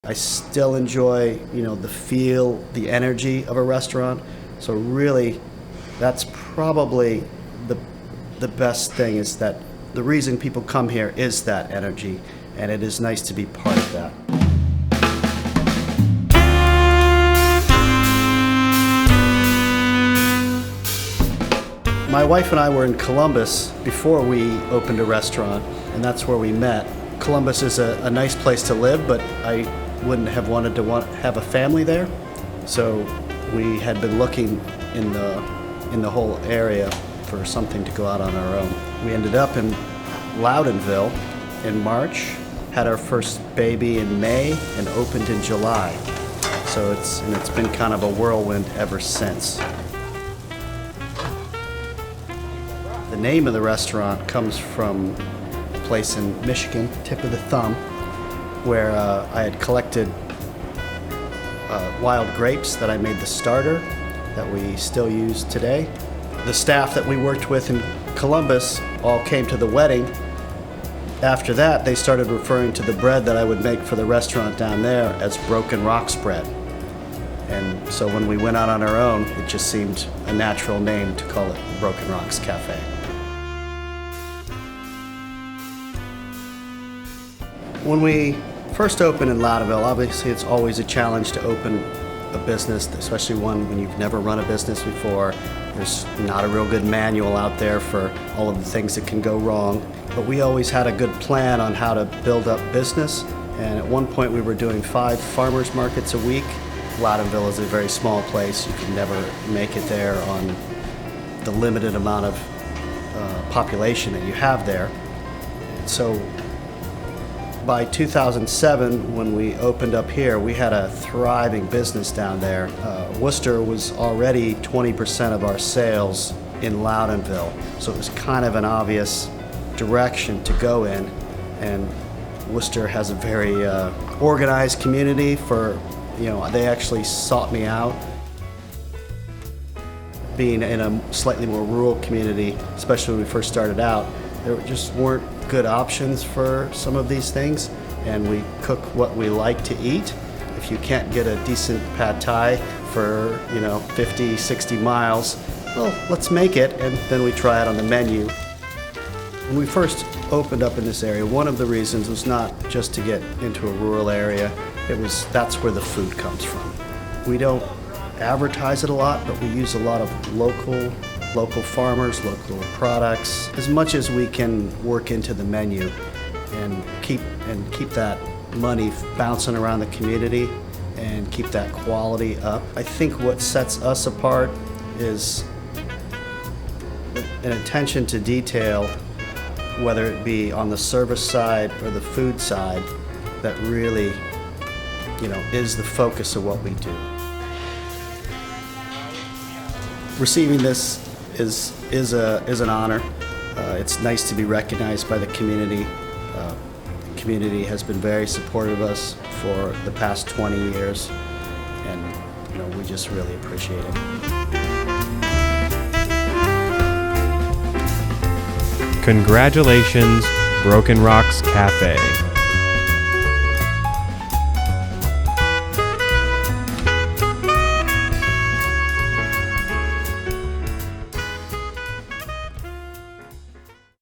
I still enjoy, the feel, the energy of a restaurant. So really, that's probably the best thing, is that the reason people come here is that energy, and it is nice to be part of that. My wife and I were in Columbus before we opened a restaurant, and that's where we met. Columbus is a nice place to live, but I wouldn't have wanted to have a family there. So we had been looking in the whole area for something to go out on our own. We ended up in Loudonville in March, had our first baby in May, and opened in July. So it's been kind of a whirlwind ever since. The name of the restaurant comes from a place in Michigan, Tip of the Thumb, where I had collected wild grapes that I made the starter that we still use today. The staff that we worked with in Columbus all came to the wedding. After that, they started referring to the bread that I would make for the restaurant down there as Broken Rocks bread. And so when we went out on our own, it just seemed a natural name to call it Broken Rocks Café. When we first opened in Loudonville, obviously it's always a challenge to open a business, especially one when you've never run a business before. There's not a real good manual out there for all of the things that can go wrong. But we always had a good plan on how to build up business. And at one point we were doing 5 farmers markets a week. Loudonville is a very small place. You can never make it there on the limited amount of population that you have there. So by 2007, when we opened up here, we had a thriving business down there. Worcester was already 20% of our sales in Loudonville, so it was kind of an obvious direction to go in. And Worcester has a very organized community they actually sought me out. Being in a slightly more rural community, especially when we first started out, there just weren't good options for some of these things, and we cook what we like to eat. If you can't get a decent pad thai for 50, 60 miles, well, let's make it, and then we try it on the menu. When we first opened up in this area, one of the reasons was not just to get into a rural area, that's where the food comes from. We don't advertise it a lot, but we use a lot of local farmers, local products, as much as we can work into the menu and keep that money bouncing around the community and keep that quality up. I think what sets us apart is an attention to detail, whether it be on the service side or the food side, that really, is the focus of what we do. Receiving this is an honor. It's nice to be recognized by the community. The community has been very supportive of us for the past 20 years, and we just really appreciate it. Congratulations, Broken Rocks Café.